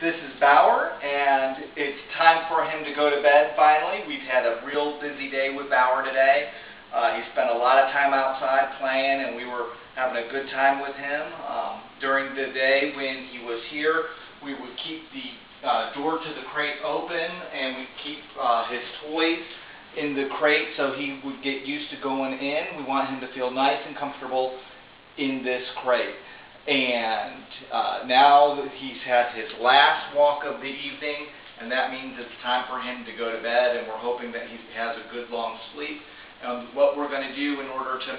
This is Bauer, and it's time for him to go to bed finally. We've had a real busy day with Bauer today. He spent a lot of time outside playing, and we were having a good time with him. During the day when he was here, we would keep the door to the crate open, and we'd keep his toys in the crate so he would get used to going in. We want him to feel nice and comfortable in this crate. And now that he's had his last walk of the evening, and that means it's time for him to go to bed, and we're hoping that he has a good long sleep. What we're going to do in order to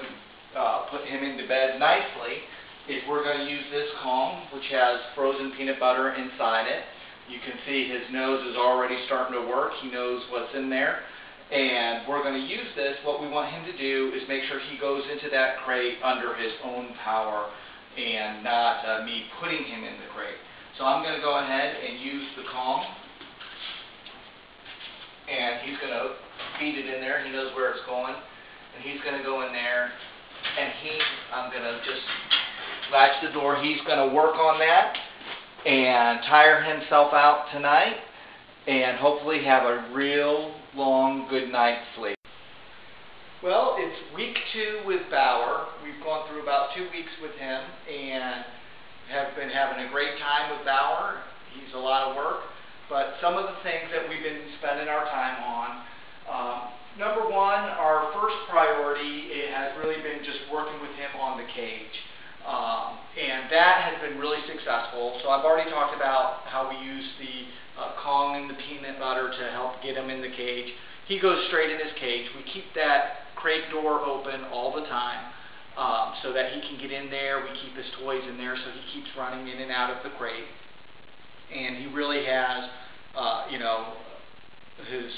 put him into bed nicely is we're going to use this comb, which has frozen peanut butter inside it. You can see his nose is already starting to work. He knows what's in there. And we're going to use this. What we want him to do is make sure he goes into that crate under his own power, and not me putting him in the crate. So I'm going to go ahead and use the comb, and he's going to feed it in there. He knows where it's going, and he's going to go in there, and I'm going to just latch the door. He's going to work on that and tire himself out tonight, and hopefully have a real long good night's sleep. Well, it's week 2 with Bauer. We've gone through about 2 weeks with him and have been having a great time with Bauer. He's a lot of work, but some of the things that we've been spending our time on, number one, our first priority has really been just working with him on the cage. And that has been really successful. So I've already talked about how we use the Kong and the peanut butter to help get him in the cage. He goes straight in his cage. We keep that crate door open all the time so that he can get in there. We keep his toys in there so he keeps running in and out of the crate. And he really has, his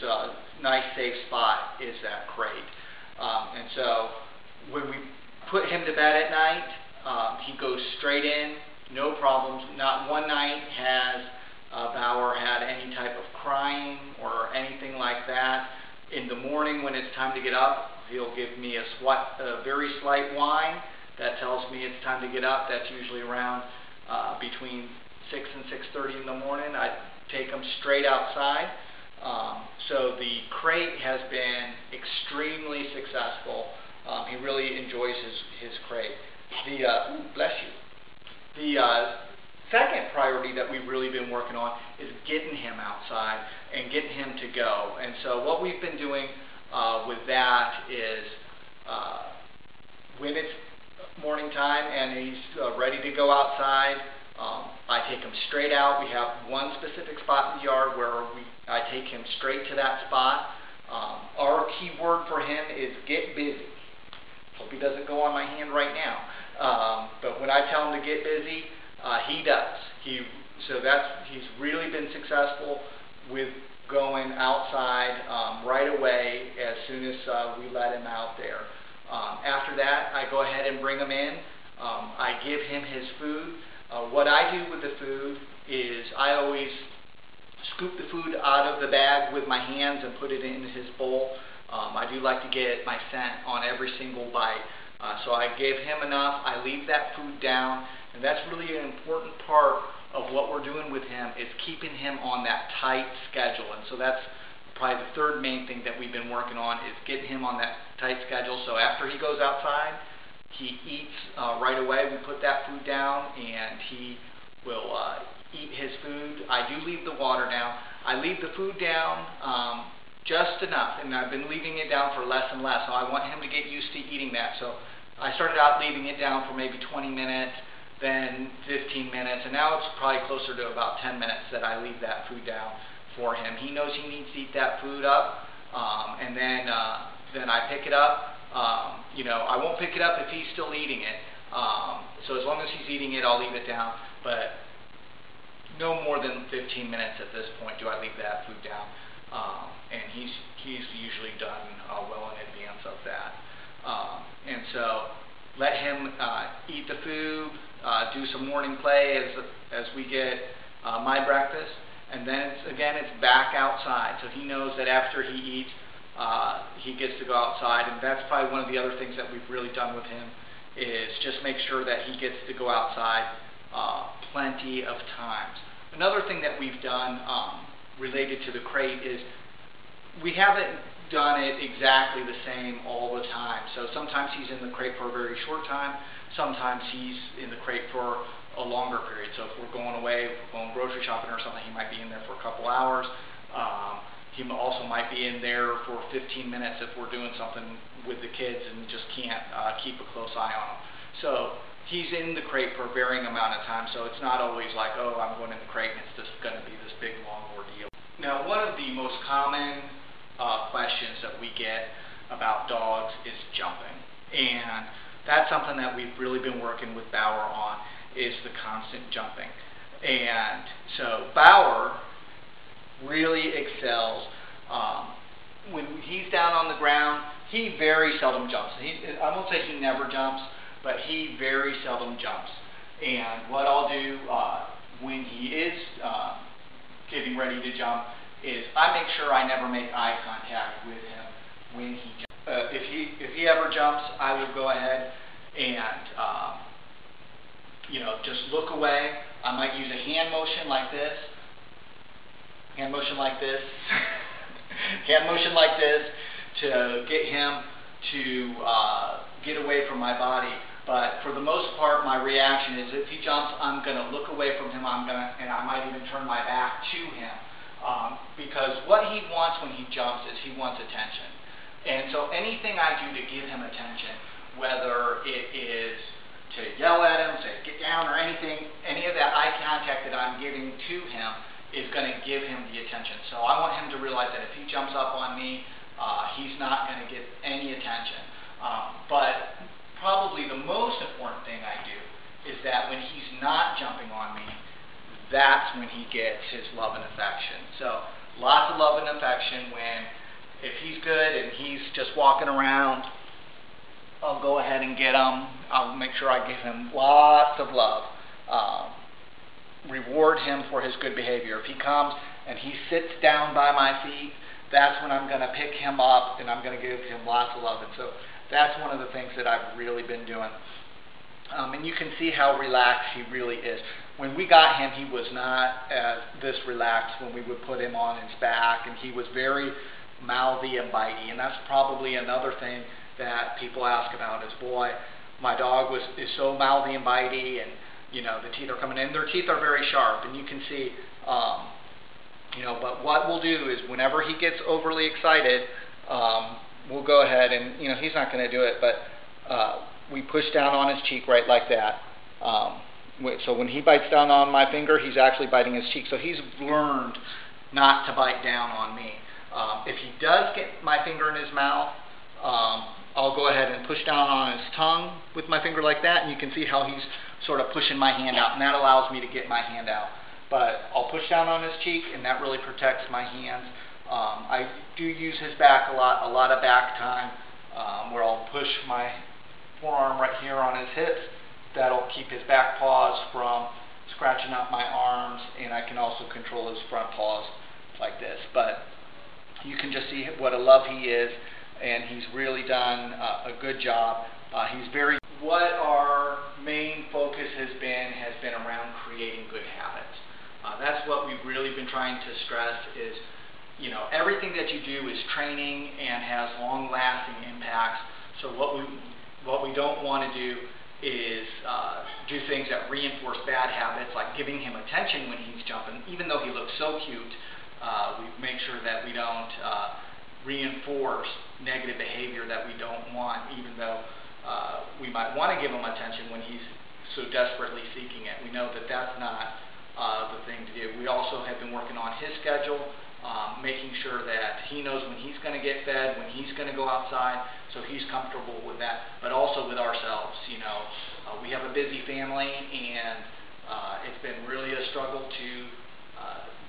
nice safe spot is that crate. And so when we put him to bed at night, he goes straight in, no problems. Not one night has Bauer had any type of crying or anything like that. In the morning when it's time to get up, he'll give me a very slight whine. That tells me it's time to get up. That's usually around between 6 and 6:30 in the morning. I take him straight outside. So the crate has been extremely successful. He really enjoys his crate. Bless you. The second priority that we've really been working on is getting him outside and getting him to go. And so what we've been doing with that is when it's morning time and he's ready to go outside, I take him straight out. We have one specific spot in the yard where I take him straight to that spot. Our key word for him is get busy. Hope he doesn't go on my hand right now. But when I tell him to get busy, he does. He's really been successful with going outside right away as soon as we let him out there. After that, I go ahead and bring him in. I give him his food. What I do with the food is I always scoop the food out of the bag with my hands and put it in his bowl. I do like to get my scent on every single bite. So I gave him enough. I leave that food down, and that's really an important part of what we're doing with him, is keeping him on that tight schedule. And so that's probably the third main thing that we've been working on, is getting him on that tight schedule. So after he goes outside, he eats right away. We put that food down, and he will eat his food. I do leave the water down. I leave the food down just enough, and I've been leaving it down for less and less. So I want him to get used to eating that. So I started out leaving it down for maybe 20 minutes, then 15 minutes, and now it's probably closer to about 10 minutes that I leave that food down for him. He knows he needs to eat that food up, and then I pick it up. I won't pick it up if he's still eating it. So as long as he's eating it, I'll leave it down. But no more than 15 minutes at this point do I leave that food down. And he's usually done well in advance of that. And so let him eat the food, do some morning play as we get my breakfast, and then it's back outside. So he knows that after he eats, he gets to go outside, and that's probably one of the other things that we've really done with him, is just make sure that he gets to go outside plenty of times. Another thing that we've done related to the crate is we haven't done it exactly the same all the time. So sometimes he's in the crate for a very short time, sometimes he's in the crate for a longer period. So if we're going away, if we're going grocery shopping or something, he might be in there for a couple hours. He also might be in there for 15 minutes if we're doing something with the kids and just can't keep a close eye on him. So he's in the crate for a varying amount of time, so it's not always like, oh, I'm going in the crate and it's just going to be this big long ordeal. Now, one of the most common questions that we get about dogs is jumping, and that's something that we've really been working with Bauer on, is the constant jumping. And so Bauer really excels when he's down on the ground. He very seldom jumps. I won't say he never jumps, but he very seldom jumps. And what I'll do when he is getting ready to jump is I make sure I never make eye contact with him when he jumps. If he ever jumps, I would go ahead and just look away. I might use a hand motion like this, hand motion like this, hand motion like this to get him to get away from my body. But for the most part, my reaction is if he jumps, I'm going to look away from him. And I might even turn my back to him because what he wants when he jumps is he wants attention. And so anything I do to give him attention, whether it is to yell at him, say get down or anything, any of that eye contact that I'm giving to him is going to give him the attention. So I want him to realize that if he jumps up on me, he's not going to get any attention. But probably the most important thing I do is that when he's not jumping on me, that's when he gets his love and affection. So lots of love and affection if he's good and he's just walking around, I'll go ahead and get him. I'll make sure I give him lots of love. Reward him for his good behavior. If he comes and he sits down by my feet, that's when I'm going to pick him up and I'm going to give him lots of love. And so that's one of the things that I've really been doing. And you can see how relaxed he really is. When we got him, he was not this relaxed when we would put him on his back, and he was very mouthy and bitey. And that's probably another thing that people ask about is, boy, my dog is so mouthy and bitey, and the teeth are coming in. Their teeth are very sharp, and you can see, but what we'll do is whenever he gets overly excited, we'll go ahead and, he's not going to do it, but we push down on his cheek right like that. So when he bites down on my finger, he's actually biting his cheek. So he's learned not to bite down on me. If he does get my finger in his mouth, I'll go ahead and push down on his tongue with my finger like that, and you can see how he's sort of pushing my hand out, and that allows me to get my hand out. But I'll push down on his cheek, and that really protects my hands. I do use his back a lot of back time, where I'll push my forearm right here on his hips. That'll keep his back paws from scratching up my arms, and I can also control his front paws like this. But you can just see what a love he is, and he's really done a good job. What our main focus has been around creating good habits. That's what we've really been trying to stress is, everything that you do is training and has long-lasting impacts. So what we don't want to do is do things that reinforce bad habits, like giving him attention when he's jumping. Even though he looks so cute, we make sure that we don't reinforce negative behavior that we don't want, even though we might want to give him attention when he's so desperately seeking it. We know that that's not the thing to do. We also have been working on his schedule, making sure that he knows when he's going to get fed, when he's going to go outside, so he's comfortable with that, but also with ourselves. We have a busy family, and it's been really a struggle to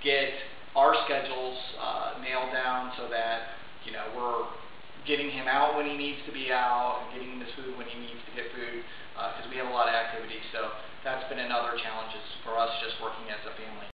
get our schedules nailed down so that we're getting him out when he needs to be out and getting him his food when he needs to get food, because we have a lot of activities. So that's been another challenge for us, just working as a family.